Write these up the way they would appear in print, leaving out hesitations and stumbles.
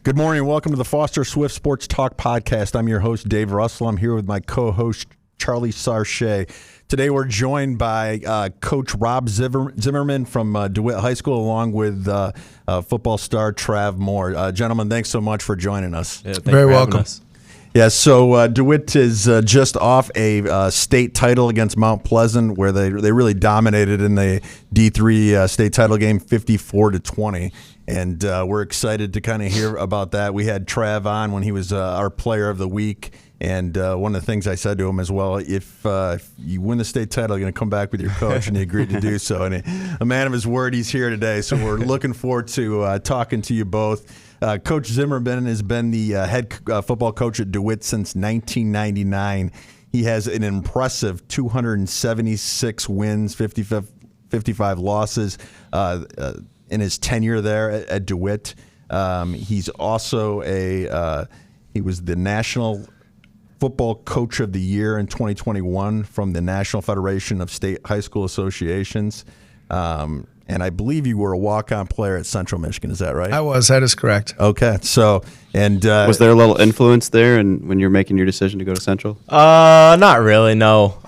Good morning. Welcome to the Foster Swift Sports Talk podcast. I'm your host, Dave Russell. I'm here with my co-host, Charlie Sarche. Today we're joined by Coach Rob Zimmerman from DeWitt High School, along with football star Trav Moore. Gentlemen, thanks so much for joining us. Yeah, Very welcome. Yeah, so DeWitt is just off a state title against Mount Pleasant, where they really dominated in the D3 state title game, 54-20. And we're excited to kind of hear about that. We had Trav on when he was our player of the week. And one of the things I said to him as well, if you win the state title, you're going to come back with your coach, and he agreed to do so. And a man of his word, he's here today. So we're looking forward to talking to you both. Coach Zimmerman has been the head football coach at DeWitt since 1999. He has an impressive 276 wins, 55 losses in his tenure there at DeWitt. He's also he was the National Football Coach of the Year in 2021 from the National Federation of State High School Associations. And I believe you were a walk-on player at Central Michigan. Is that right? I was. That is correct. Okay. So, and was there a little influence there when you're making your decision to go to Central? Not really, no.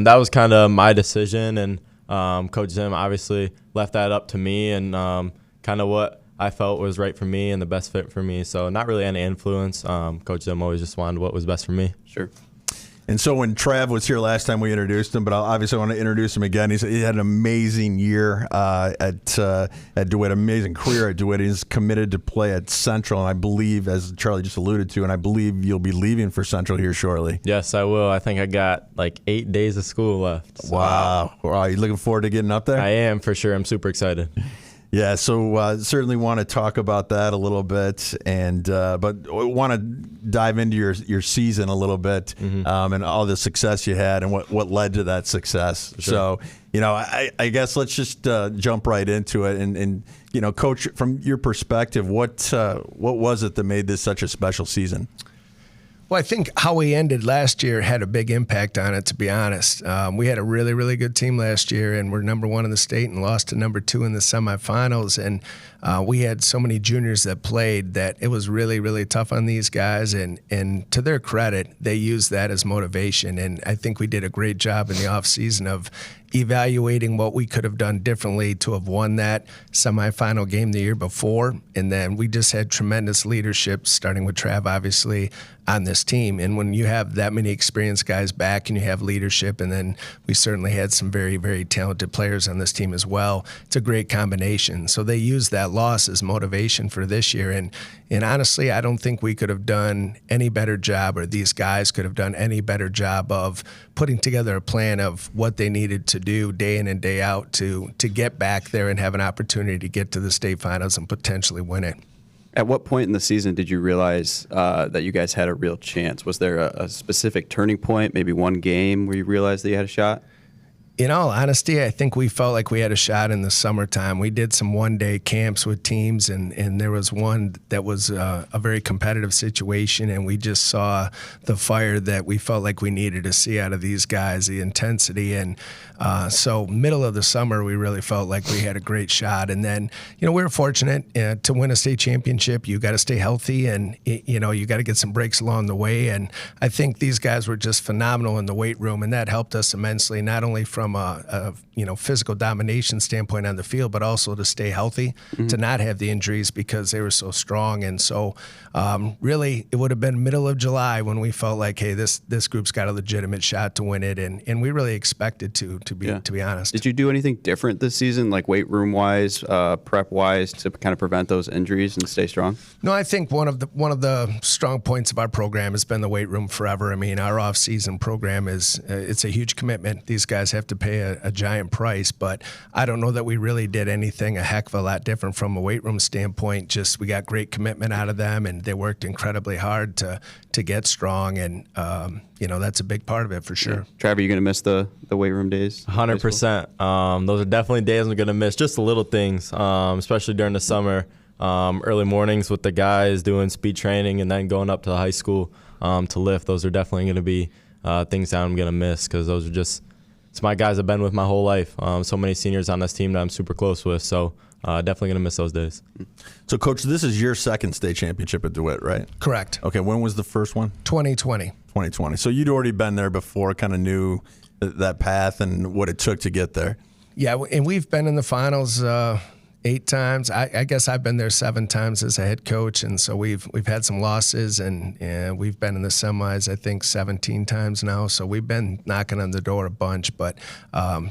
That was kind of my decision, and Coach Zim obviously left that up to me and kind of what I felt was right for me and the best fit for me. So not really any influence. Coach Zim always just wanted what was best for me. Sure. And so when Trav was here last time, we introduced him, but I obviously want to introduce him again. He had an amazing year at DeWitt, amazing career at DeWitt. He's committed to play at Central, and I believe, as Charlie just alluded to, and I believe you'll be leaving for Central here shortly. Yes, I will. I think I got like 8 days of school left. So. Wow. Are you looking forward to getting up there? I am, for sure. I'm super excited. Yeah, so certainly want to talk about that a little bit, and but want to dive into your season a little bit, and all the success you had and what led to that success. Sure. So, I guess let's just jump right into it, and Coach, from your perspective, what was it that made this such a special season? Well, I think how we ended last year had a big impact on it, to be honest. We had a really, really good team last year, and we're number 1 in the state and lost to number 2 in the semifinals. And we had so many juniors that played that it was really, really tough on these guys. And to their credit, they used that as motivation. And I think we did a great job in the offseason of evaluating what we could have done differently to have won that semifinal game the year before. And then we just had tremendous leadership, starting with Trav, obviously, on this team. And when you have that many experienced guys back and you have leadership, and then we certainly had some very, very talented players on this team as well, it's a great combination. So they used that loss as motivation for this year. And honestly, I don't think we could have done any better job, or these guys could have done any better job of putting together a plan of what they needed to do day in and day out to get back there and have an opportunity to get to the state finals and potentially win it. At what point in the season did you realize that you guys had a real chance? Was there a specific turning point, maybe one game where you realized that you had a shot? In all honesty, I think we felt like we had a shot in the summertime. We did some one-day camps with teams, and there was one that was a very competitive situation, and we just saw the fire that we felt like we needed to see out of these guys, the intensity. And so middle of the summer, we really felt like we had a great shot. And then, we were fortunate to win a state championship. You got to stay healthy, and, you got to get some breaks along the way. And I think these guys were just phenomenal in the weight room, and that helped us immensely, not only from a physical domination standpoint on the field, but also to stay healthy, to not have the injuries because they were so strong. And so really it would have been middle of July when we felt like, hey, this group's got a legitimate shot to win it. And we really expected to be honest. Did you do anything different this season, like weight room wise, prep wise, to kind of prevent those injuries and stay strong? No, I think one of the strong points of our program has been the weight room forever. I mean, our off-season program it's a huge commitment. These guys have to pay a giant price, but I don't know that we really did anything a heck of a lot different from a weight room standpoint. Just we got great commitment out of them, and they worked incredibly hard to get strong, and that's a big part of it for sure. Yeah. Trav, are you going to miss the weight room days? 100%. Those are definitely days I'm going to miss, just the little things, especially during the summer. Early mornings with the guys doing speed training and then going up to the high school to lift. Those are definitely going to be things that I'm going to miss, because those are just – it's my guys I've been with my whole life. So many seniors on this team that I'm super close with. So definitely going to miss those days. So, Coach, this is your second state championship at DeWitt, right? Correct. Okay, when was the first one? 2020. 2020. So you'd already been there before, kind of knew that path and what it took to get there. Yeah, and we've been in the finals 8 times. I guess I've been there 7 times as a head coach, and so we've had some losses, and we've been in the semis, I think, 17 times now. So we've been knocking on the door a bunch, but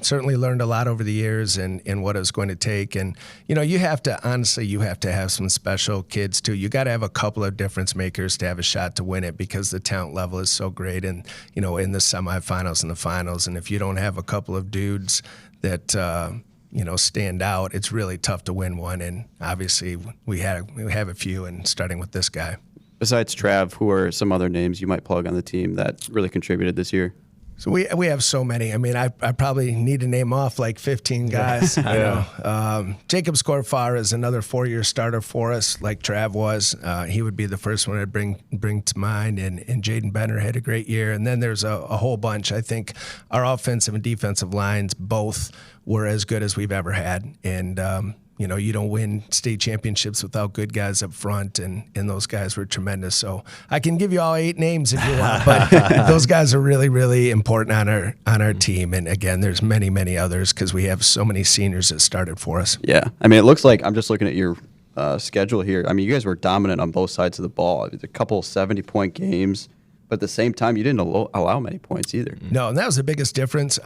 certainly learned a lot over the years and what it was going to take. And you have to have some special kids too. You got to have a couple of difference makers to have a shot to win it, because the talent level is so great, and in the semifinals and the finals. And if you don't have a couple of dudes that stand out, it's really tough to win one. And obviously we have a few, and starting with this guy. Besides Trav, who are some other names you might plug on the team that really contributed this year? So we have so many. I mean, I probably need to name off like 15 guys. Jacob Scorfar is another 4-year starter for us, like Trav was. He would be the first one I'd bring to mind. And Jaden Benner had a great year. And then there's a whole bunch. I think our offensive and defensive lines both were as good as we've ever had. And you don't win state championships without good guys up front, and those guys were tremendous. So I can give you all 8 names if you want, but those guys are really, really important on our team. And again, there's many, many others, because we have so many seniors that started for us. Yeah, I mean, it looks like, I'm just looking at your schedule here. I mean, you guys were dominant on both sides of the ball. It was a couple 70-point games, but at the same time, you didn't allow many points either. No, and that was the biggest difference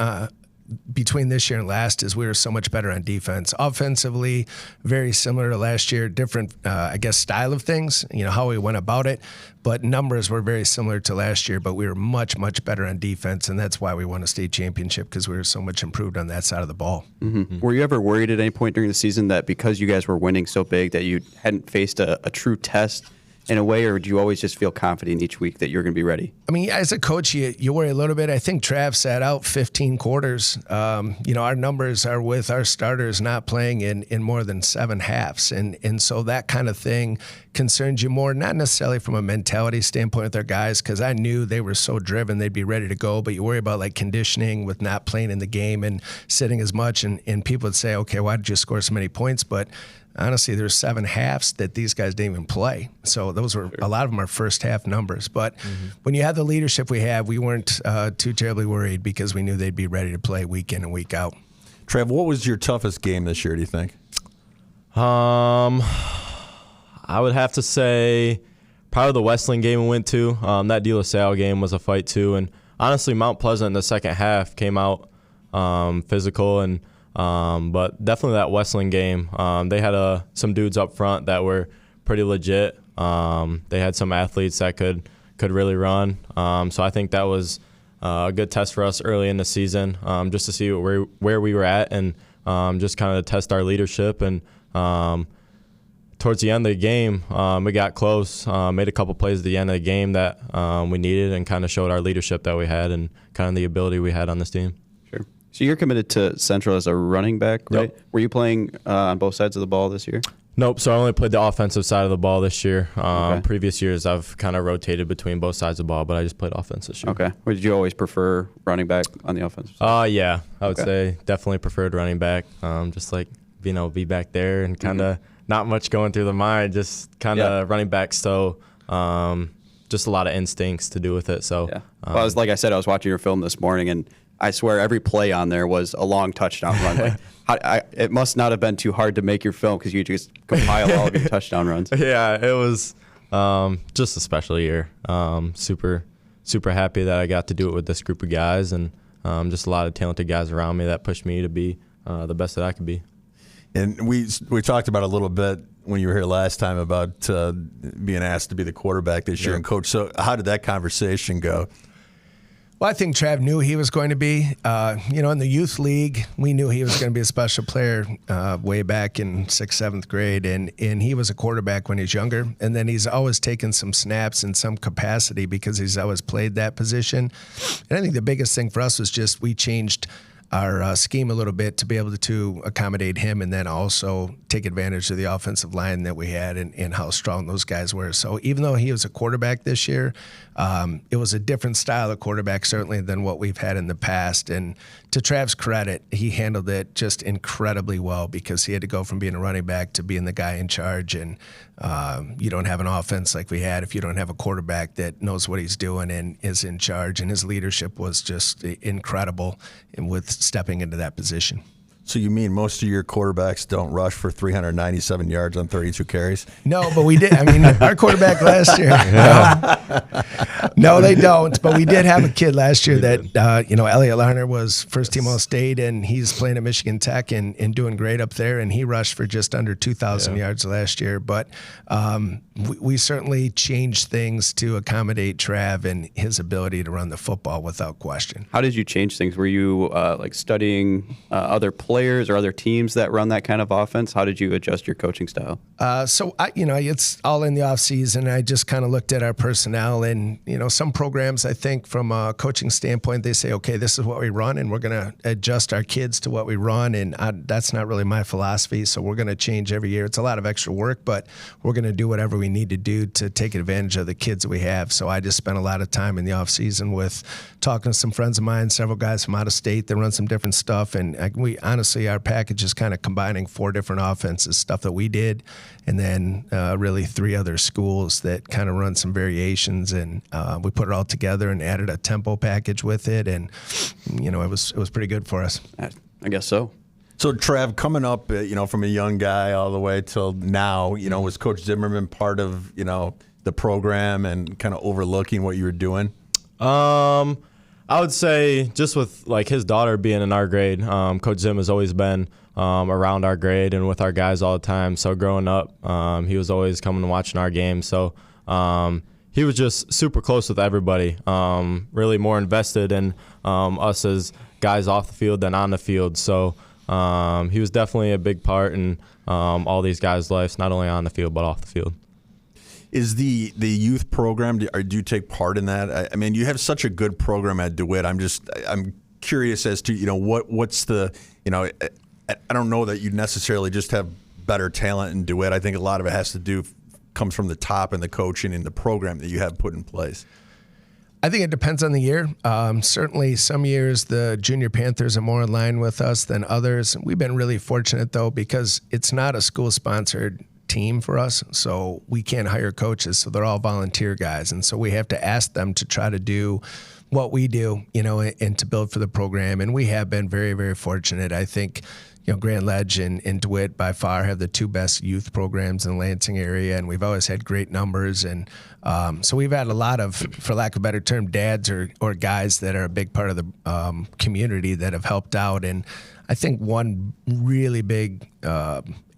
between this year and last, is we were so much better on defense. Offensively, very similar to last year, different, style of things, how we went about it. But numbers were very similar to last year, but we were much, much better on defense, and that's why we won a state championship, because we were so much improved on that side of the ball. Mm-hmm. Were you ever worried at any point during the season that because you guys were winning so big that you hadn't faced a true test in a way, or do you always just feel confident each week that you're going to be ready? I mean, as a coach, you worry a little bit. I think Trav sat out 15 quarters. Our numbers are with our starters not playing in more than 7 halves. And so that kind of thing concerns you more, not necessarily from a mentality standpoint with our guys, because I knew they were so driven, they'd be ready to go. But you worry about like conditioning with not playing in the game and sitting as much. And people would say, okay, why did you score so many points? But honestly, there's 7 halves that these guys didn't even play. So those were a lot of them are first half numbers. But when you have the leadership we have, we weren't too terribly worried, because we knew they'd be ready to play week in and week out. Trav, what was your toughest game this year, do you think? I would have to say probably the Westland game we went to. That De La Salle game was a fight too. And honestly, Mount Pleasant in the second half came out physical, and but definitely that Westland game. They had some dudes up front that were pretty legit. They had some athletes that could really run. So I think that was a good test for us early in the season, just to see where we were at, and just kind of test our leadership. And towards the end of the game, we got close, made a couple plays at the end of the game that we needed, and kind of showed our leadership that we had and kind of the ability we had on this team. Sure. So you're committed to Central as a running back, right? Yep. Were you playing on both sides of the ball this year? Nope. So I only played the offensive side of the ball this year. Okay. Previous years, I've kind of rotated between both sides of the ball, but I just played offense this year. Okay. Or did you always prefer running back on the offensive side? Yeah. I would say definitely preferred running back. Just like, be back there and kind of not much going through the mind, just kind of running back. So just a lot of instincts to do with it. So, well, like I said, I was watching your film this morning, and I swear every play on there was a long touchdown run. Like, it must not have been too hard to make your film, because you just compile all of your touchdown runs. Yeah, it was just a special year. Super happy that I got to do it with this group of guys, and just a lot of talented guys around me that pushed me to be the best that I could be. And we talked about a little bit when you were here last time about being asked to be the quarterback this year. And Coach, so how did that conversation go? Well, I think Trav knew he was going to be. In the youth league, we knew he was going to be a special player way back in 6th, 7th grade, and he was a quarterback when he was younger. And then he's always taken some snaps in some capacity, because he's always played that position. And I think the biggest thing for us was just we changed our scheme a little bit to be able to accommodate him, and then also take advantage of the offensive line that we had and how strong those guys were. So even though he was a quarterback this year, it was a different style of quarterback certainly than what we've had in the past. And to Trav's credit, he handled it just incredibly well, because he had to go from being a running back to being the guy in charge. And you don't have an offense like we had if you don't have a quarterback that knows what he's doing and is in charge. And his leadership was just incredible with stepping into that position. So you mean most of your quarterbacks don't rush for 397 yards on 32 carries? No, but we did. I mean, our quarterback last year. No, they don't. But we did have a kid last year that, Elliot Larner was first team All-State, and he's playing at Michigan Tech and doing great up there. And he rushed for just under 2,000 yards last year. But we certainly changed things to accommodate Trav and his ability to run the football without question. How did you change things? Were you studying other players or other teams that run that kind of offense? How did you adjust your coaching style? So it's all in the off season. I just kind of looked at our personnel, and some programs, I think from a coaching standpoint, they say, okay, this is what we run, and we're going to adjust our kids to what we run. And that's not really my philosophy. So we're going to change every year. It's a lot of extra work, but we're going to do whatever we need to do to take advantage of the kids that we have. So I just spent a lot of time in the off season with talking to some friends of mine, several guys from out of state that run some different stuff. And we honestly, our package is kind of combining 4 different offenses, stuff that we did, and then really 3 other schools that kind of run some variations. And we put it all together and added a tempo package with it. And, it was pretty good for us. I guess so. So, Trav, coming up, from a young guy all the way till now, was Coach Zimmerman part of, the program and kind of overlooking what you were doing? I would say just with like his daughter being in our grade, Coach Zim has always been around our grade and with our guys all the time. So growing up, he was always coming and watching our games. So he was just super close with everybody, really more invested in us as guys off the field than on the field. So he was definitely a big part in all these guys' lives, not only on the field but off the field. Is the youth program, do you take part in that? I mean, you have such a good program at DeWitt. I'm curious as to, what's the, I don't know that you necessarily just have better talent in DeWitt. I think a lot of it comes from the top and the coaching and the program that you have put in place. I think it depends on the year. Certainly some years the Junior Panthers are more in line with us than others. We've been really fortunate, though, because it's not a school-sponsored team for us, so we can't hire coaches, so they're all volunteer guys, and so we have to ask them to try to do what we do, and to build for the program. And we have been very, very fortunate. I think Grand Ledge and DeWitt by far have the 2 best youth programs in the Lansing area, and we've always had great numbers. And so we've had a lot of, for lack of a better term, dads or guys that are a big part of the community that have helped out. And I think one really big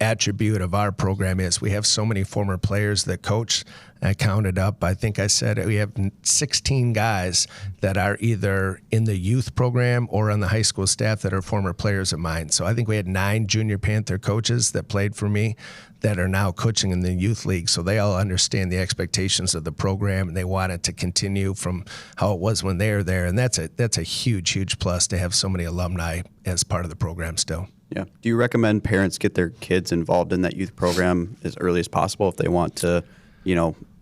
attribute of our program is we have so many former players that coach. I counted up, I think I said we have 16 guys that are either in the youth program or on the high school staff that are former players of mine. So I think we had 9 Junior Panther coaches that played for me that are now coaching in the youth league. So they all understand the expectations of the program, and they want it to continue from how it was when they were there. And that's a huge, huge plus to have so many alumni as part of the program still. Yeah. Do you recommend parents get their kids involved in that youth program as early as possible if they want to,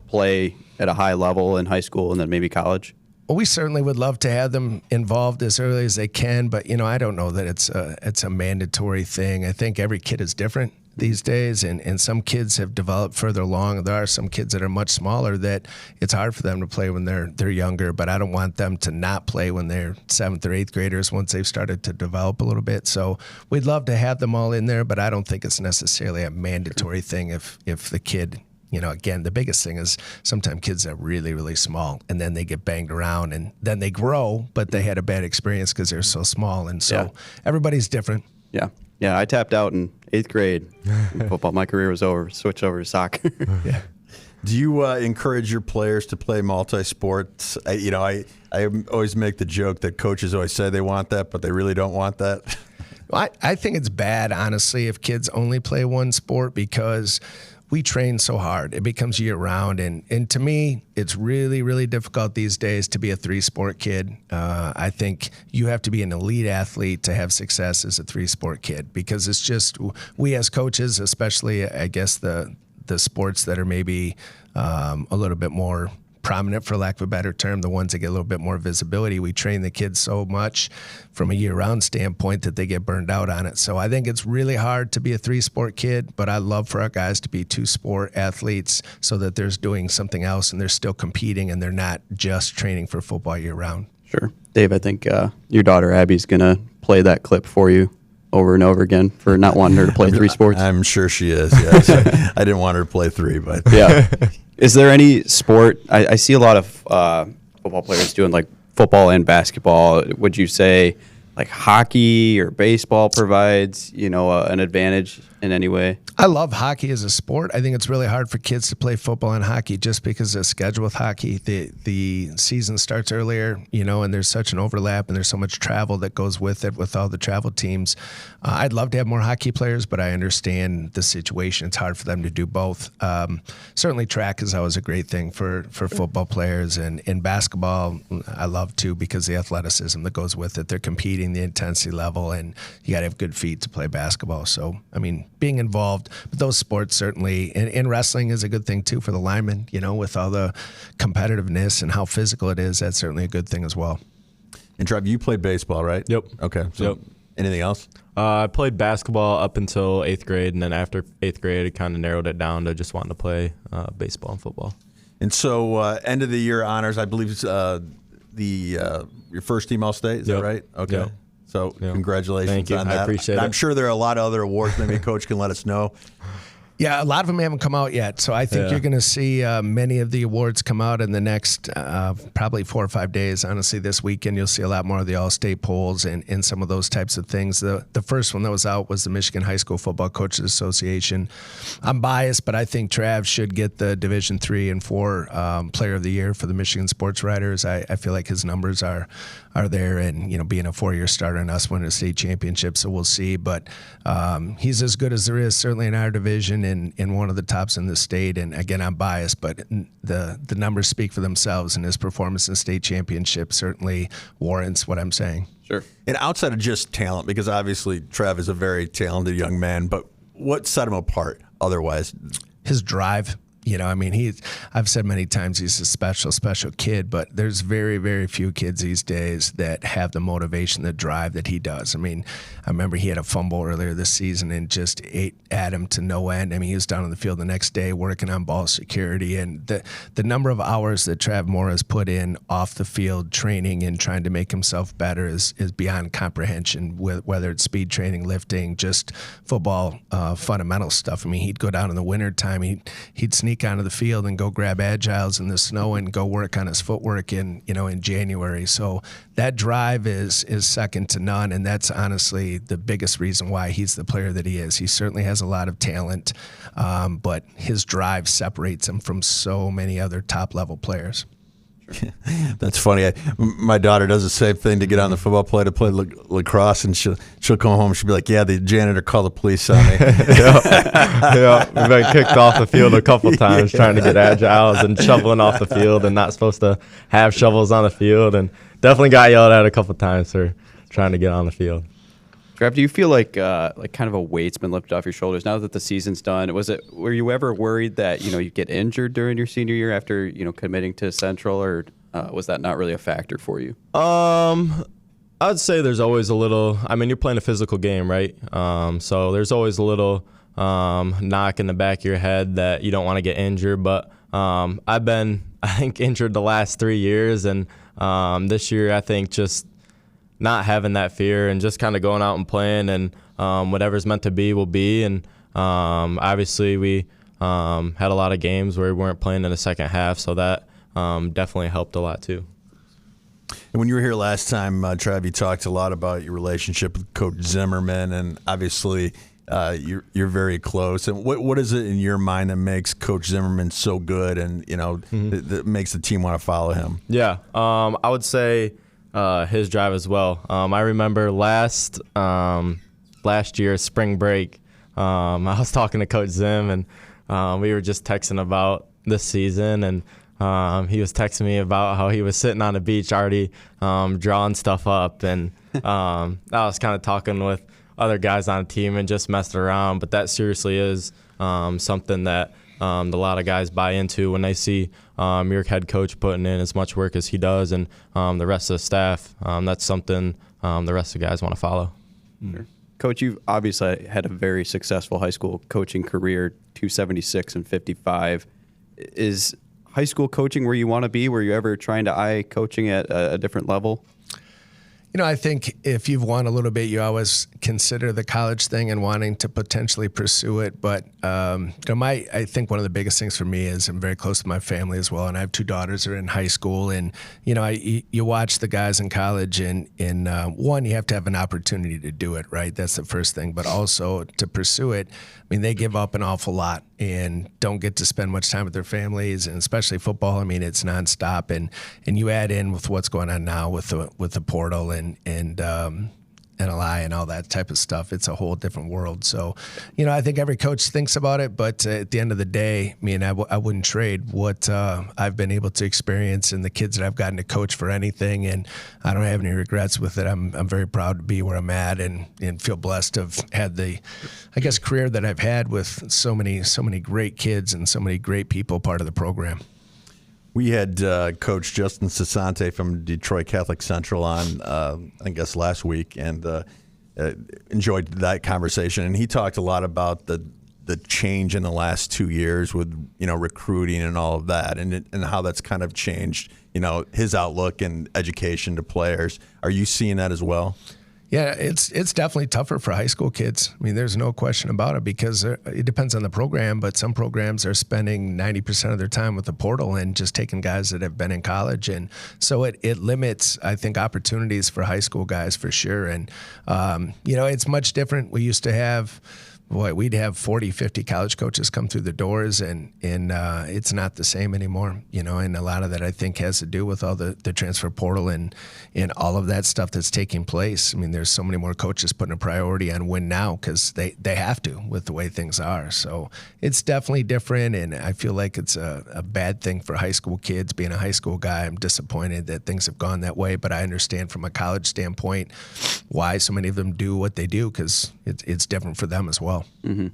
play at a high level in high school and then maybe college? Well, we certainly would love to have them involved as early as they can, but I don't know that it's a mandatory thing. I think every kid is different these days, and some kids have developed further along. There are some kids that are much smaller that it's hard for them to play when they're younger, but I don't want them to not play when they're 7th or 8th graders once they've started to develop a little bit. So we'd love to have them all in there, but I don't think it's necessarily a mandatory thing if the kid, again, the biggest thing is sometimes kids are really, really small, and then they get banged around, and then they grow, but they had a bad experience because they're so small. And so everybody's different. Yeah. Yeah, I tapped out in 8th grade. Football, my career was over. Switched over to soccer. Yeah. Do you encourage your players to play multi-sports? I always make the joke that coaches always say they want that, but they really don't want that. Well, I think it's bad, honestly, if kids only play one sport, because we train so hard. It becomes year round. And to me, it's really, really difficult these days to be a 3-sport kid. I think you have to be an elite athlete to have success as a 3-sport kid, because it's just, we as coaches, especially, I guess, the sports that are maybe a little bit more prominent, for lack of a better term, the ones that get a little bit more visibility, we train the kids so much from a year-round standpoint that they get burned out on it. So I think it's really hard to be a 3-sport kid, but I love for our guys to be 2-sport athletes so that they're doing something else and they're still competing and they're not just training for football year-round. Sure. Dave, I think your daughter Abby's going to play that clip for you over and over again for not wanting her to play 3 sports. I'm sure she is, yes. I didn't want her to play 3, but... Yeah. Is there any sport? I see a lot of football players doing like football and basketball. Would you say like hockey or baseball provides, an advantage in any way? I love hockey as a sport. I think it's really hard for kids to play football and hockey just because of the schedule with hockey. The season starts earlier, and there's such an overlap and there's so much travel that goes with it with all the travel teams. I'd love to have more hockey players, but I understand the situation. It's hard for them to do both. Certainly track is always a great thing for football players, and in basketball, I love too because the athleticism that goes with it. They're competing, the intensity level, and you got to have good feet to play basketball. So, being involved, but those sports certainly, and wrestling is a good thing too for the linemen, with all the competitiveness and how physical it is. That's certainly a good thing as well. And Trav, you played baseball, right? Yep. Okay. So anything else? I played basketball up until 8th grade, and then after 8th grade, it kind of narrowed it down to just wanting to play baseball and football. And so end of the year honors, I believe it's your first team All-State, is that right? Okay. Yep. So congratulations Thank you. on that. I appreciate it. I'm sure there are a lot of other awards. Maybe Coach can let us know. Yeah, a lot of them haven't come out yet. So I think you're going to see many of the awards come out in the next probably 4 or 5 days. Honestly, this weekend you'll see a lot more of the All-State polls and some of those types of things. The first one that was out was the Michigan High School Football Coaches Association. I'm biased, but I think Trav should get the Division III and IV Player of the Year for the Michigan Sports Writers. I feel like his numbers are there, and being a 4-year starter and us winning a state championship, so we'll see. But he's as good as there is, certainly in our division, and one of the tops in the state. And again, I'm biased, but the numbers speak for themselves, and his performance in state championship certainly warrants what I'm saying. Sure. And outside of just talent, because obviously Trav is a very talented young man, but what set him apart otherwise? His drive. I've said many times he's a special kid, but there's very, very few kids these days that have the motivation, the drive that he does. I remember he had a fumble earlier this season and just ate at him to no end. He was down on the field the next day working on ball security, and the number of hours that Trav Moore has put in off the field training and trying to make himself better is beyond comprehension, whether it's speed training, lifting, just football fundamental stuff. He'd go down in the wintertime, he'd sneak onto the field and go grab agiles in the snow and go work on his footwork in January. So that drive is second to none, and that's honestly the biggest reason why he's the player that he is. He certainly has a lot of talent, but his drive separates him from so many other top-level players. That's funny. My daughter does the same thing to get on the football play to play lacrosse, and she'll come home. She'll be like, "Yeah, the janitor called the police on me." Yeah, we've been kicked off the field a couple times trying to get agiles and shoveling off the field, and not supposed to have shovels on the field, and definitely got yelled at a couple times for trying to get on the field. Trav, do you feel like kind of a weight's been lifted off your shoulders now that the season's done? Were you ever worried that you'd get injured during your senior year after committing to Central, or was that not really a factor for you? I'd say there's always a little. You're playing a physical game, right? So there's always a little knock in the back of your head that you don't want to get injured. But I've been, I think, injured the last 3 years, and this year I think just not having that fear and just kind of going out and playing, and whatever's meant to be will be. And obviously we had a lot of games where we weren't playing in the second half, so that definitely helped a lot too. And when you were here last time, Trav, you talked a lot about your relationship with Coach Zimmerman, and obviously you're very close. And what is it in your mind that makes Coach Zimmerman so good, and that makes the team want to follow him? Yeah, I would say his drive as well. I remember last year spring break, I was talking to Coach Zim, and we were just texting about this season, and he was texting me about how he was sitting on the beach already drawing stuff up, and I was kind of talking with other guys on the team and just messing around. But that seriously is something that a lot of guys buy into when they see your head coach putting in as much work as he does, and the rest of the staff. That's something the rest of the guys want to follow. Sure. Coach, you've obviously had a very successful high school coaching career, 276 and 55. Is high school coaching where you want to be? Were you ever trying to eye coaching at a different level? I think if you've won a little bit, you always consider the college thing and wanting to potentially pursue it. But I think one of the biggest things for me is I'm very close to my family as well, and I have 2 daughters that are in high school. And you watch the guys in college, and one, you have to have an opportunity to do it, right? That's the first thing. But also to pursue it, I mean, they give up an awful lot and don't get to spend much time with their families, and especially football. I mean, it's nonstop, and you add in with what's going on now with the portal and NLI and all that type of stuff. It's a whole different world. So, I think every coach thinks about it, but at the end of the day, I wouldn't trade what I've been able to experience and the kids that I've gotten to coach for anything, and I don't have any regrets with it. I'm very proud to be where I'm at and feel blessed to have had the, career that I've had with so many great kids and so many great people part of the program. We had Coach Justin Sassante from Detroit Catholic Central on, last week, and enjoyed that conversation. And he talked a lot about the change in the last 2 years with recruiting and all of that, and how that's kind of changed his outlook and education to players. Are you seeing that as well? Yeah, it's definitely tougher for high school kids. I mean, there's no question about it, because it depends on the program, but some programs are spending 90% of their time with the portal and just taking guys that have been in college. And so it limits, I think, opportunities for high school guys for sure. And, it's much different. We used to have, we'd have 40, 50 college coaches come through the doors, and it's not the same anymore, and a lot of that I think has to do with all the transfer portal and all of that stuff that's taking place. I mean, there's so many more coaches putting a priority on win now because they have to with the way things are. So it's definitely different, and I feel like it's a bad thing for high school kids. Being a high school guy, I'm disappointed that things have gone that way, but I understand from a college standpoint why so many of them do what they do, because it's different for them as well. Mm-hmm.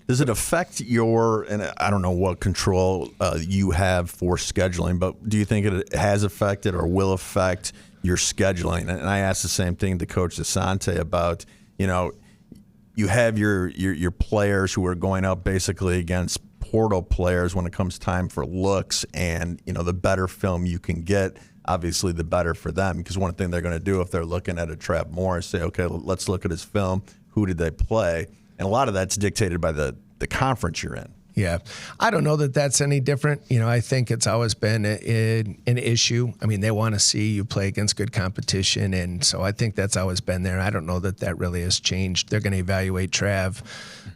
Does it affect and I don't know what control you have for scheduling, but do you think it has affected or will affect your scheduling? And I asked the same thing to Coach Asante about, you have your players who are going up basically against portal players when it comes time for looks, and the better film you can get, obviously the better for them, because one thing they're going to do if they're looking at a Trav Moore is say, okay, let's look at his film. Who did they play? And a lot of that's dictated by the conference you're in. Yeah. I don't know that that's any different. I think it's always been an issue. I mean, they want to see you play against good competition, and so I think that's always been there. I don't know that really has changed. They're going to evaluate Trav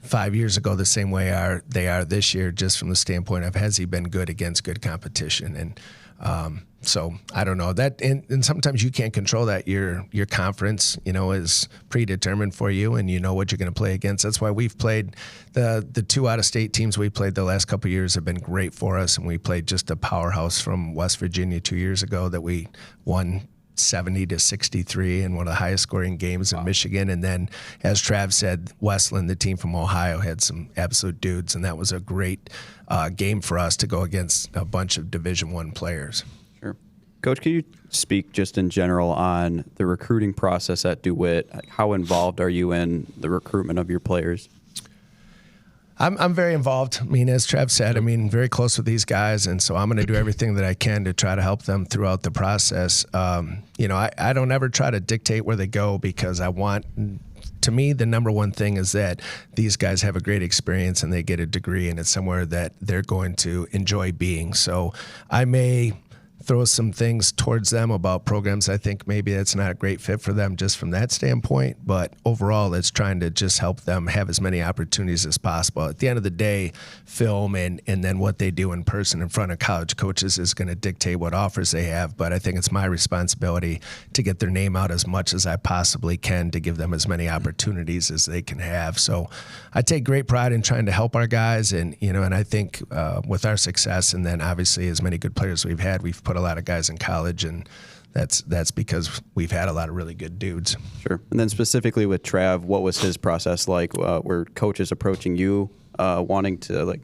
5 years ago the same way they are this year, just from the standpoint of, has he been good against good competition? And so I don't know that, and sometimes you can't control that. Your conference, is predetermined for you, and you know what you're going to play against. That's why we've played the 2 out-of-state teams we played the last couple of years have been great for us, and we played just a powerhouse from West Virginia 2 years ago that we won 70-63 in one of the highest scoring games in Michigan. And then, as Trav said, Westland, the team from Ohio, had some absolute dudes, and that was a great game for us to go against a bunch of Division I players. Sure. Coach, can you speak just in general on the recruiting process at DeWitt? How involved are you in the recruitment of your players? I'm very involved. I mean, as Trav said, very close with these guys, and so I'm going to do everything that I can to try to help them throughout the process. I don't ever try to dictate where they go, because to me, the number one thing is that these guys have a great experience and they get a degree, and it's somewhere that they're going to enjoy being. So I may throws some things towards them about programs. I think maybe it's not a great fit for them just from that standpoint, but overall it's trying to just help them have as many opportunities as possible. At the end of the day, film and then what they do in person in front of college coaches is going to dictate what offers they have, but I think it's my responsibility to get their name out as much as I possibly can to give them as many opportunities as they can have. So I take great pride in trying to help our guys, and I think with our success, and then obviously as many good players we've had, we've put a lot of guys in college, and that's because we've had a lot of really good dudes. Sure. And then specifically with Trav, what was his process like? Were coaches approaching you, wanting to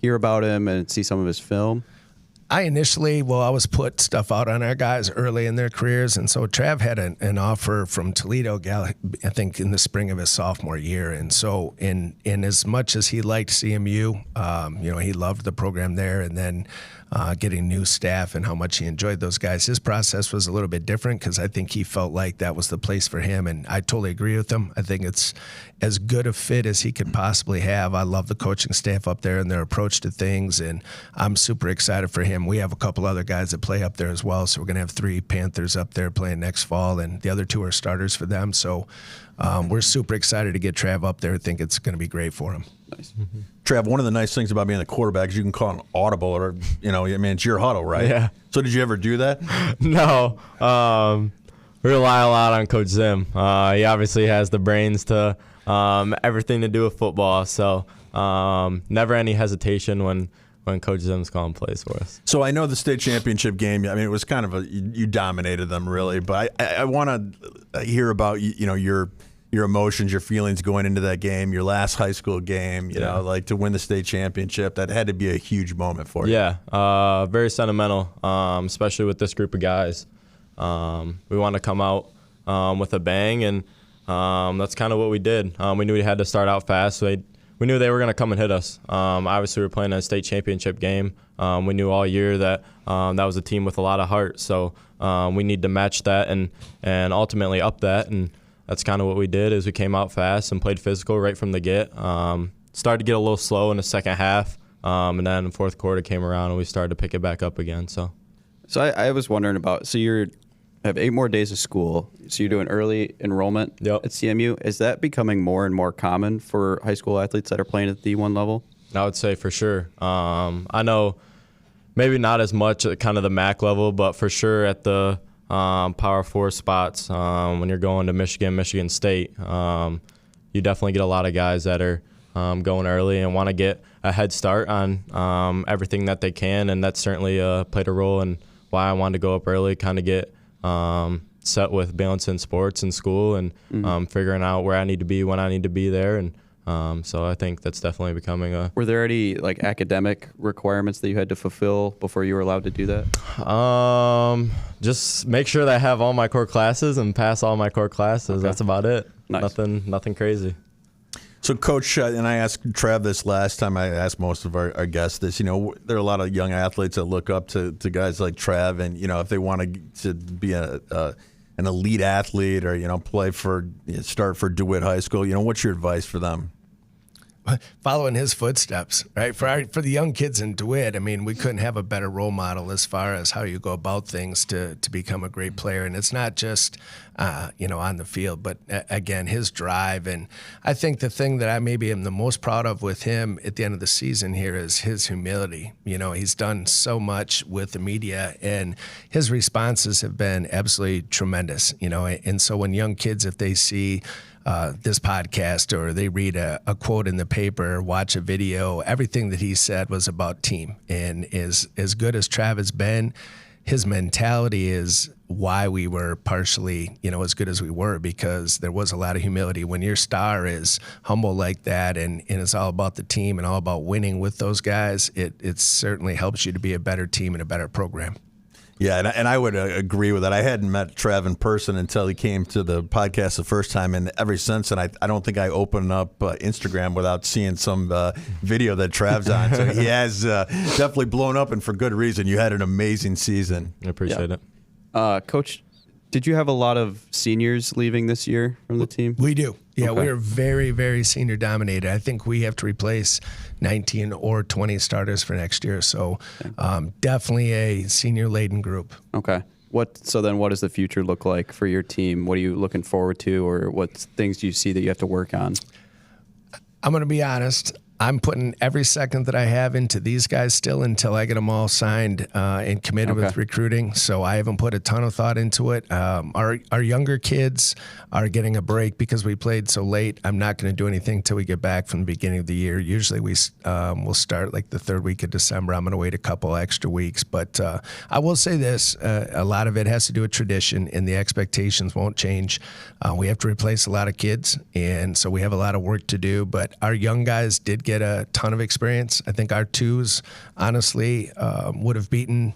hear about him and see some of his film? I always put stuff out on our guys early in their careers, and so Trav had an offer from Toledo, I think in the spring of his sophomore year, and so in as much as he liked CMU, he loved the program there, and then getting new staff and how much he enjoyed those guys. His process was a little bit different because I think he felt like that was the place for him, and I totally agree with him. I think it's as good a fit as he could possibly have. I love the coaching staff up there and their approach to things, and I'm super excited for him. We have a couple other guys that play up there as well, so we're going to have 3 Panthers up there playing next fall, and the other 2 are starters for them. So we're super excited to get Trav up there. I think it's going to be great for him. Nice. Mm-hmm. Trav, one of the nice things about being a quarterback is you can call an audible, or it's your huddle, right? Yeah. So did you ever do that? No. We rely a lot on Coach Zim. He obviously has the brains to everything to do with football, so never any hesitation when Coach Zim's calling plays for us. So I know the state championship game, it was kind of you dominated them really, but I want to hear about your emotions, your feelings going into that game, your last high school game, to win the state championship. That had to be a huge moment for you. Yeah, very sentimental, especially with this group of guys. We want to come out with a bang, and that's kind of what we did. We knew we had to start out fast. So we knew they were going to come and hit us. Obviously, we were playing a state championship game. We knew all year that that was a team with a lot of heart. So we need to match that and ultimately up that. And that's kind of what we did. Is we came out fast and played physical right from the get. Started to get a little slow in the second half, and then the fourth quarter came around and we started to pick it back up again. So I was wondering about. So you have 8 more days of school. So you're doing early enrollment at CMU. Is that becoming more and more common for high school athletes that are playing at the D1 level? I would say for sure. I know maybe not as much at kind of the MAC level, but for sure at the Power 4 spots, when you're going to Michigan State, you definitely get a lot of guys that are going early and want to get a head start on everything that they can, and that certainly played a role in why I wanted to go up early, kind of get set with balancing sports and school and figuring out where I need to be when I need to be there. And so I think that's definitely becoming a... Were there any academic requirements that you had to fulfill before you were allowed to do that? Just make sure that I have all my core classes and pass all my core classes. Okay. That's about it. Nice. Nothing crazy. So, Coach, and I asked Trav this last time, I asked most of our guests this, there are a lot of young athletes that look up to guys like Trav, and, if they want to be an elite athlete or, start for DeWitt High School, what's your advice for them? Following his footsteps, right? For the young kids in DeWitt, we couldn't have a better role model as far as how you go about things to become a great player. And it's not just, on the field, but again, his drive. And I think the thing that I maybe am the most proud of with him at the end of the season here is his humility. He's done so much with the media, and his responses have been absolutely tremendous, And so when young kids, if they see this podcast or they read a quote in the paper, watch a video, everything that he said was about team. And as good as Trav has been, his mentality is why we were partially, as good as we were, because there was a lot of humility. When your star is humble like that and it's all about the team and all about winning with those guys, it certainly helps you to be a better team and a better program. Yeah, and I would agree with that. I hadn't met Trav in person until he came to the podcast the first time, and ever since, and I don't think I opened up Instagram without seeing some video that Trav's on. So he has definitely blown up, and for good reason. You had an amazing season. I appreciate it. Coach, Did you have a lot of seniors leaving this year from the team? We do. Yeah, Okay. we are very, very senior dominated. I think we have to replace 19 or 20 starters for next year. So definitely a senior laden group. Okay. So then what does the future look like for your team? What are you looking forward to, or what things do you see that you have to work on? I'm going to be honest. I'm putting every second that I have into these guys still until I get them all signed and committed with recruiting. So I haven't put a ton of thought into it. Our younger kids are getting a break because we played so late. I'm not going to do anything until we get back from the beginning of the year. Usually we'll start like the third week of December. I'm going to wait a couple extra weeks. But I will say this, a lot of it has to do with tradition, and the expectations won't change. We have to replace a lot of kids, and so we have a lot of work to do. But our young guys did get a ton of experience. I think our twos, honestly, would have beaten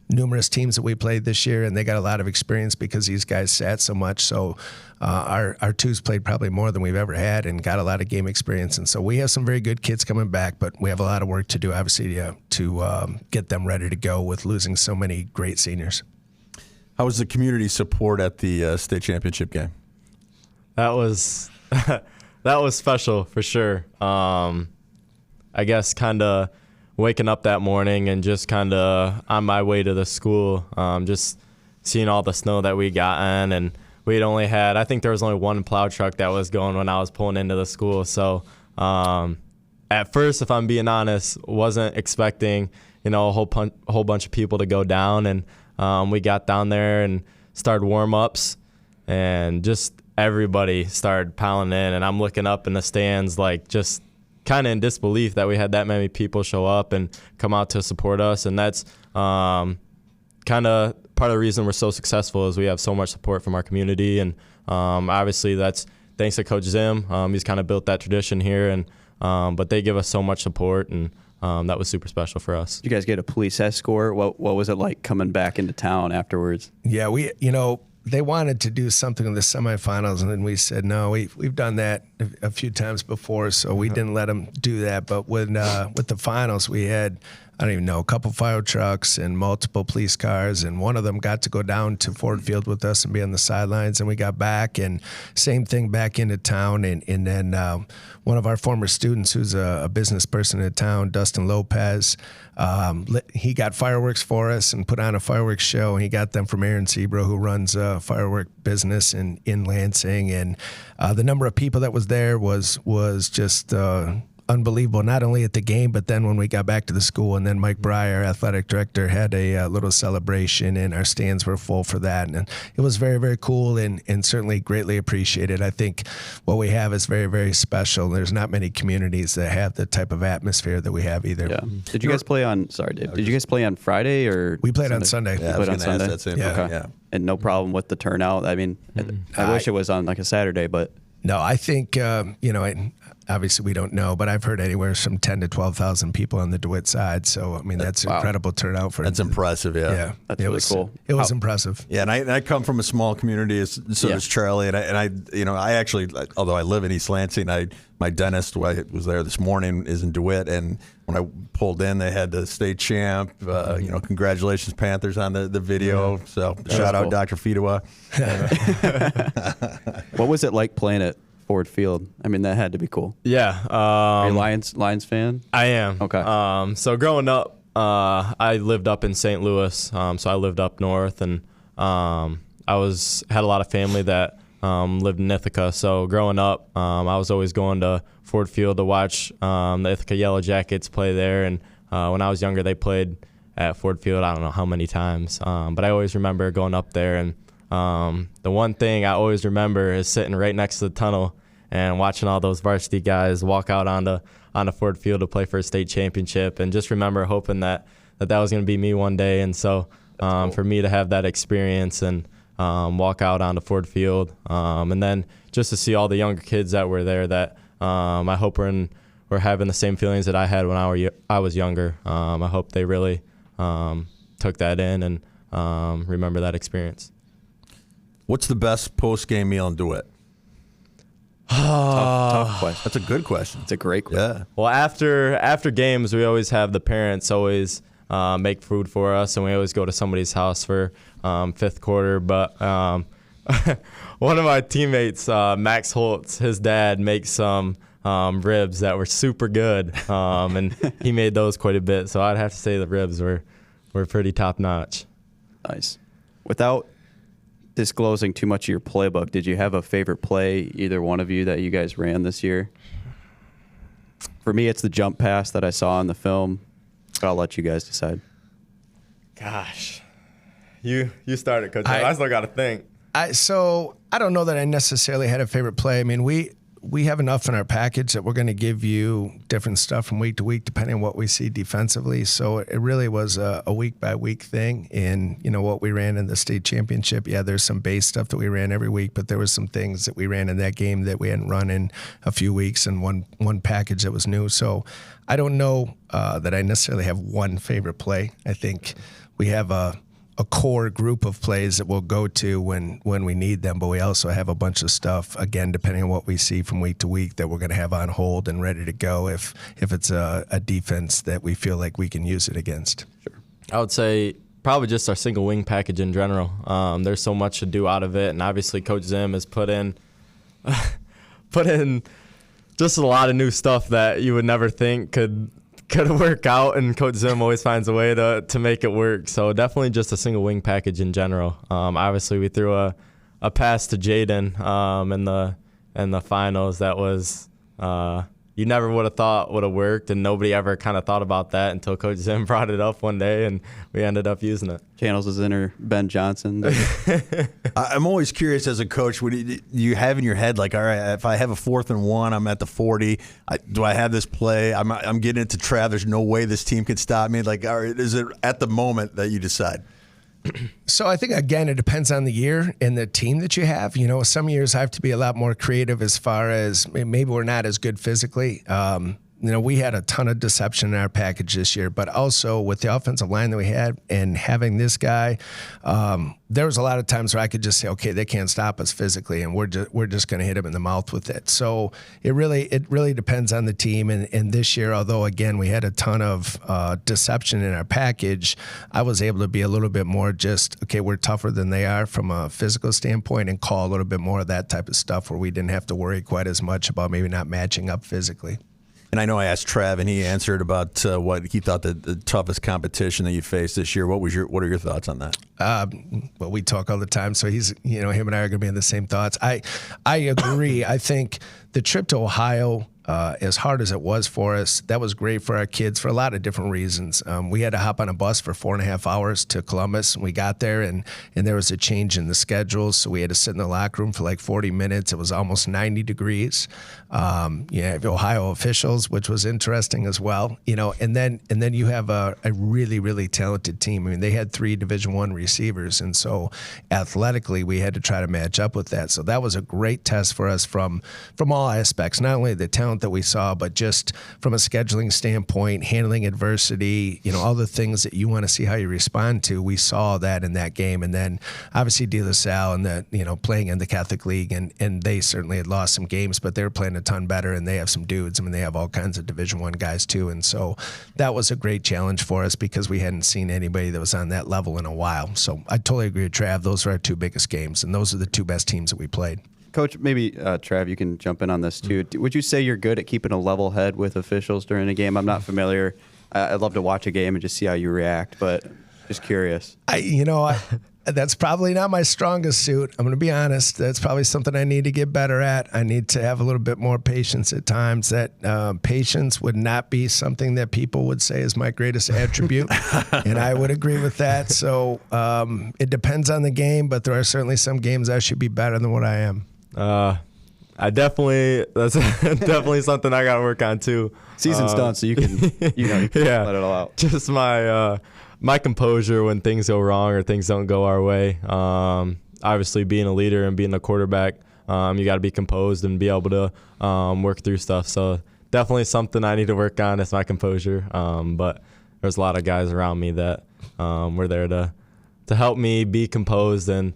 numerous teams that we played this year, and they got a lot of experience because these guys sat so much. So our twos played probably more than we've ever had and got a lot of game experience. And so we have some very good kids coming back, but we have a lot of work to do, obviously, to get them ready to go with losing so many great seniors. How was the community support at the state championship game? That was that was special for sure. I guess kind of waking up that morning and just kind of on my way to the school, just seeing all the snow that we gotten, and we'd only had, I think there was only one plow truck that was going when I was pulling into the school. So at first, if I'm being honest, wasn't expecting, a whole bunch of people to go down, and we got down there and started warm-ups, and just everybody started piling in, and I'm looking up in the stands like just kind of in disbelief that we had that many people show up and come out to support us. And that's kind of part of the reason we're so successful is we have so much support from our community. And obviously that's thanks to Coach Zim. He's kind of built that tradition here, and but they give us so much support, and that was super special for us. Did you guys get a police escort? What was it like coming back into town afterwards? Yeah, they wanted to do something in the semifinals, and then we said no. We've done that a few times before, so we didn't let them do that. But with the finals, we had, I don't even know, a couple fire trucks and multiple police cars, and one of them got to go down to Ford Field with us and be on the sidelines, and we got back, and same thing back into town. And then one of our former students who's a business person in town, Dustin Lopez, he got fireworks for us and put on a fireworks show, and he got them from Aaron Sebro, who runs a firework business in Lansing. And the number of people that was there was just unbelievable, not only at the game, but then when we got back to the school. And then Mike Breyer, athletic director, had a little celebration, and our stands were full for that. And it was very, very cool, and certainly greatly appreciated. I think what we have is very, very special. There's not many communities that have the type of atmosphere that we have either. Yeah. Did you guys play on, sorry, Dave, did you guys play on Friday or? We played on Sunday. Yeah, I was going to ask that same thing. Okay. Yeah. And no problem with the turnout? I mean, I wish it was on like a Saturday, but. No, I think, obviously we don't know, but I've heard anywhere from 10 to 12,000 people on the DeWitt side. So, I mean, that's incredible turnout for. That's impressive, yeah. Yeah, that's really cool. It was impressive. Yeah, and I come from a small community, so does Charlie, and I actually, although I live in East Lansing, my dentist was there this morning, is in DeWitt, and when I pulled in, they had the state champ. Congratulations, Panthers, on the video. So shout out Dr. Fidua. What was it like playing at Ford Field? I mean, that had to be cool. Yeah. Are you a Lions fan? I am. Okay. So growing up, I lived up in St. Louis. So I lived up north, and I had a lot of family that lived in Ithaca. So growing up, I was always going to Ford Field to watch the Ithaca Yellow Jackets play there. And when I was younger, they played at Ford Field, I don't know how many times. But I always remember going up there, and the one thing I always remember is sitting right next to the tunnel and watching all those varsity guys walk out onto Ford Field to play for a state championship, and just remember hoping that was going to be me one day. And so cool. For me to have that experience and walk out onto Ford Field, and then just to see all the younger kids that were there that I hope we're having the same feelings that I had when I was younger. I hope they really took that in and remember that experience. What's the best post-game meal in DeWitt? Tough question. That's a good question. It's a great question. Yeah. Well, after games, we always have the parents always make food for us, and we always go to somebody's house for fifth quarter. But one of my teammates, Max Holtz, his dad makes some ribs that were super good, and he made those quite a bit. So I'd have to say the ribs were pretty top notch. Nice. Without disclosing too much of your playbook, did you have a favorite play, either one of you, that you guys ran this year? For me, it's the jump pass that I saw in the film, but I'll let you guys decide. Gosh, you started, Coach. I still got to think. So I don't know that I necessarily had a favorite play. I mean, we have enough in our package that we're going to give you different stuff from week to week, depending on what we see defensively. So it really was a week by week thing. And what we ran in the state championship. Yeah, there's some base stuff that we ran every week, but there was some things that we ran in that game that we hadn't run in a few weeks, and one package that was new. So I don't know that I necessarily have one favorite play. I think we have a core group of plays that we'll go to when we need them, but we also have a bunch of stuff, again, depending on what we see from week to week, that we're going to have on hold and ready to go if it's a defense that we feel like we can use it against. Sure. I would say probably just our single wing package in general. There's so much to do out of it, and obviously Coach Zim has put in just a lot of new stuff that you would never think could work out, and Coach Zim always finds a way to make it work. So definitely just a single wing package in general. Obviously, we threw a pass to Jaden in the finals that was you never would have thought would have worked, and nobody ever kind of thought about that until Coach Zim brought it up one day, and we ended up using it. Channels his inner Ben Johnson. I'm always curious as a coach, what do you have in your head, like, all right, if I have a 4th and 1, I'm at the 40, do I have this play? I'm getting it to Trav. There's no way this team can stop me. Like, all right, is it at the moment that you decide? So I think, again, it depends on the year and the team that you have. Some years I have to be a lot more creative as far as maybe we're not as good physically. We had a ton of deception in our package this year, but also with the offensive line that we had and having this guy, there was a lot of times where I could just say, okay, they can't stop us physically, and we're just going to hit him in the mouth with it. So it really depends on the team. And this year, although again we had a ton of deception in our package, I was able to be a little bit more just, okay, we're tougher than they are from a physical standpoint, and call a little bit more of that type of stuff where we didn't have to worry quite as much about maybe not matching up physically. And I know I asked Trav, and he answered about what he thought the toughest competition that you faced this year. What are your thoughts on that? Well, we talk all the time, so he's, him and I are going to be in the same thoughts. I agree. I think the trip to Ohio, as hard as it was for us, that was great for our kids for a lot of different reasons. We had to hop on a bus for 4.5 hours to Columbus, and we got there, and there was a change in the schedule, so we had to sit in the locker room for like 40 minutes. It was almost 90 degrees. Ohio officials, which was interesting as well. And then you have a really, really talented team. I mean, they had 3 Division I receivers, and so athletically we had to try to match up with that. So that was a great test for us from all aspects, not only the talent that we saw, but just from a scheduling standpoint, handling adversity, all the things that you want to see how you respond to. We saw that in that game. And then obviously De La Salle and playing in the Catholic League, and they certainly had lost some games, but they were playing a ton better, and they have some dudes. I mean, they have all kinds of Division I guys too. And so that was a great challenge for us because we hadn't seen anybody that was on that level in a while. So I totally agree with Trav. Those are our 2 biggest games, and those are the 2 best teams that we played. Coach, maybe Trav, you can jump in on this too. Would you say you're good at keeping a level head with officials during a game? I'm not familiar. I'd love to watch a game and just see how you react, but just curious. That's probably not my strongest suit. I'm going to be honest. That's probably something I need to get better at. I need to have a little bit more patience at times. That patience would not be something that people would say is my greatest attribute, and I would agree with that. So it depends on the game, but there are certainly some games I should be better than what I am. That's definitely something I got to work on too. Season's done, so you can let it all out. Just my composure when things go wrong or things don't go our way. Obviously, being a leader and being a quarterback, you got to be composed and be able to work through stuff. So definitely something I need to work on is my composure. But there's a lot of guys around me that were there to help me be composed and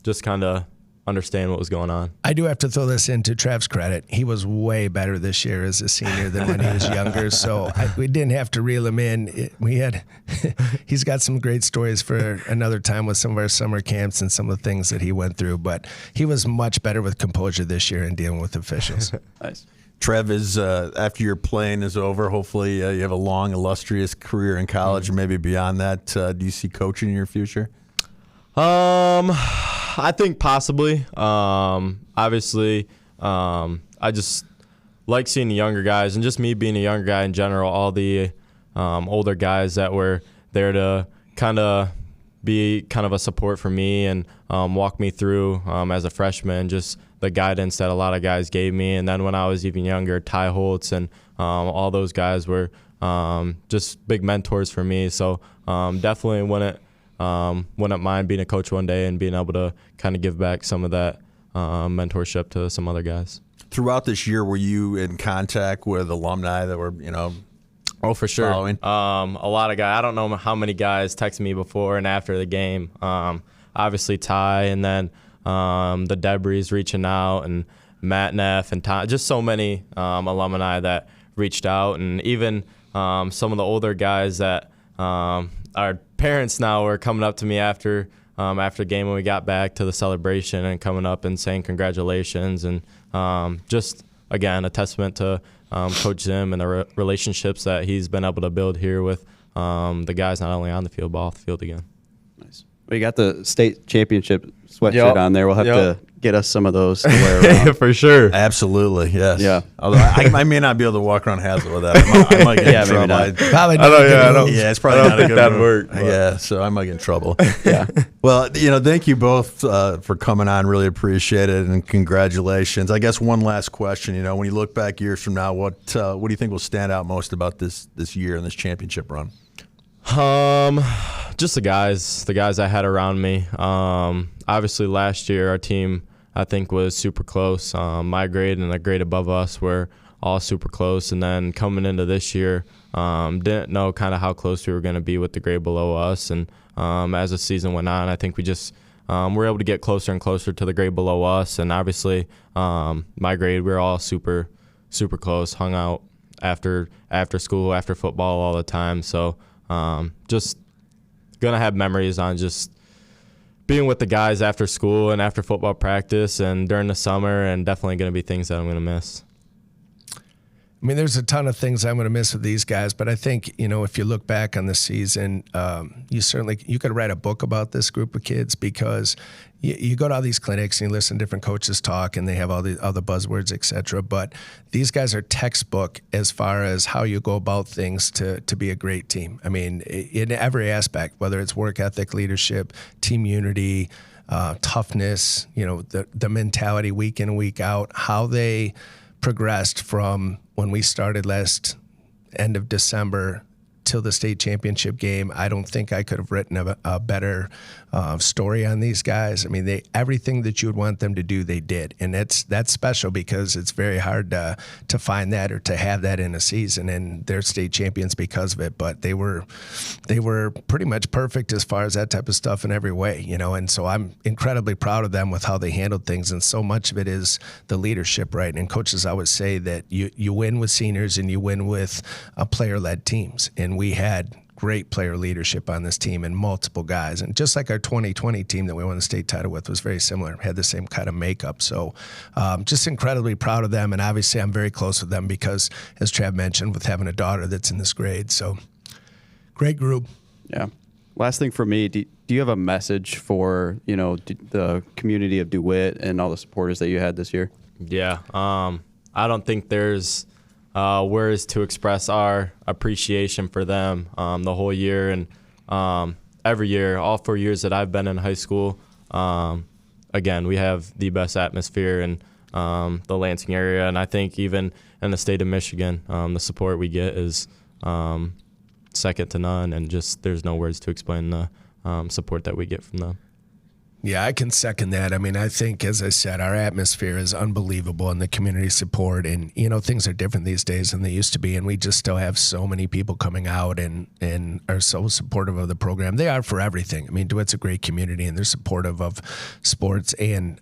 just kind of understand what was going on. I do have to throw this into Trav's credit. He was way better this year as a senior than when he was younger, so we didn't have to reel him in. He's got some great stories for another time with some of our summer camps and some of the things that he went through, but he was much better with composure this year in dealing with officials. Nice. Trev, is after your playing is over, hopefully you have a long, illustrious career in college, and maybe beyond that. Do you see coaching in your future? I think possibly. Obviously, I just like seeing the younger guys, and just me being a younger guy in general, all the older guys that were there to kind of be kind of a support for me and walk me through as a freshman, just the guidance that a lot of guys gave me. And then when I was even younger, Ty Holtz and all those guys were just big mentors for me. So definitely wouldn't mind being a coach one day and being able to kind of give back some of that mentorship to some other guys. Throughout this year, were you in contact with alumni that were, Oh, for sure. following? A lot of guys. I don't know how many guys texted me before and after the game. Obviously Ty, and then the Debris reaching out, and Matt Neff and Ty. Just so many alumni that reached out, and even some of the older guys that our parents now were coming up to me after the game when we got back to the celebration and coming up and saying congratulations, and just again a testament to Coach Zim and the relationships that he's been able to build here with the guys not only on the field but off the field again. Nice. We got the state championship sweatshirt on there. We'll have to get us some of those to wear around. For sure. Absolutely, yes. Yeah. Although I may not be able to walk around Hazlet with that. I might get in trouble. maybe not. Probably Yeah, it's probably not a good that'd move. work. Yeah, so I might get in trouble. Yeah. Well, thank you both for coming on. Really appreciate it, and congratulations. I guess one last question. When you look back years from now, what do you think will stand out most about this year and this championship run? Just the guys I had around me. Obviously last year our team I think was super close. My grade and the grade above us were all super close, and then coming into this year, didn't know kind of how close we were going to be with the grade below us, and as the season went on, I think we just were able to get closer and closer to the grade below us, and obviously my grade, we were all super close, hung out after school, after football all the time, so just gonna have memories on just being with the guys after school and after football practice and during the summer, and definitely gonna be things that I'm gonna miss. I mean, there's a ton of things I'm going to miss with these guys, but I think, if you look back on the season, you could write a book about this group of kids, because you go to all these clinics and you listen to different coaches talk, and they have all the buzzwords, et cetera. But these guys are textbook as far as how you go about things to be a great team. I mean, in every aspect, whether it's work ethic, leadership, team unity, toughness, the mentality week in and week out, how they progressed from when we started last end of December till the state championship game. I don't think I could have written a better story on these guys. I mean, everything that you would want them to do, they did, and that's special, because it's very hard to find that or to have that in a season. And they're state champions because of it. But they were pretty much perfect as far as that type of stuff in every way, And so I'm incredibly proud of them with how they handled things. And so much of it is the leadership, right? And coaches always say that you win with seniors and you win with player-led teams. And we had great player leadership on this team and multiple guys. And just like our 2020 team that we won the state title with was very similar, had the same kind of makeup. So just incredibly proud of them. And obviously I'm very close with them because, as Trav mentioned, with having a daughter that's in this grade. So great group. Yeah. Last thing for me, do you have a message for, the community of DeWitt and all the supporters that you had this year? Yeah. I don't think there's words to express our appreciation for them the whole year, and every year, all 4 years that I've been in high school. Again, we have the best atmosphere in the Lansing area, and I think even in the state of Michigan, the support we get is second to none, and just there's no words to explain the support that we get from them. Yeah, I can second that. I mean, I think, as I said, our atmosphere is unbelievable and the community support. And, you know, things are different these days than they used to be. And we just still have so many people coming out and are so supportive of the program. They are for everything. I mean, DeWitt's a great community and they're supportive of sports and,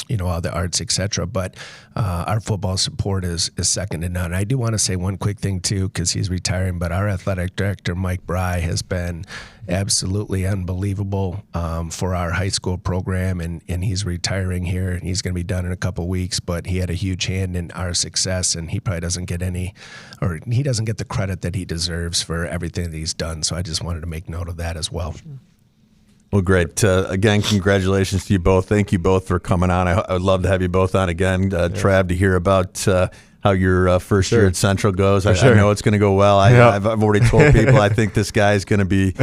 you know, all the arts, etc. But our football support is second to none. I do want to say one quick thing, too, because he's retiring, but our athletic director, Mike Bry, has been absolutely unbelievable for our high school program, and he's retiring here, and he's going to be done in a couple weeks, but he had a huge hand in our success, and he probably doesn't get he doesn't get the credit that he deserves for everything that he's done, so I just wanted to make note of that as well. Well, great. Again, congratulations to you both. Thank you both for coming on. I would love to have you both on again. Trav, to hear about how your first year at Central goes. I know it's going to go well. I've already told people I think this guy is going to be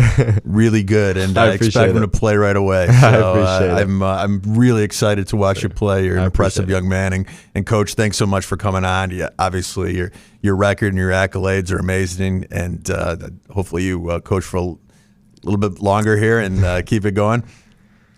really good, and I expect him to play right away. So I appreciate it. I'm really excited to watch you play. You're an impressive young man. And Coach, thanks so much for coming on. Yeah, obviously, your record and your accolades are amazing, and hopefully you coach for a little bit longer here and keep it going.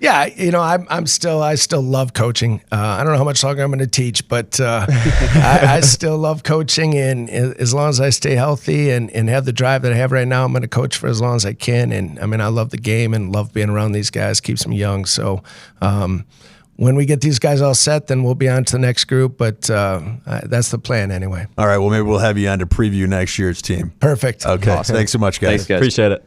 Yeah, you know, I still love coaching. I don't know how much longer I'm going to teach, but I still love coaching. And as long as I stay healthy and have the drive that I have right now, I'm going to coach for as long as I can. And I mean, I love the game and love being around these guys. Keeps me young. So when we get these guys all set, then we'll be on to the next group. But that's the plan anyway. All right. Well, maybe we'll have you on to preview next year's team. Perfect. Okay. Awesome. Thanks so much, guys. Thanks, guys. Appreciate it.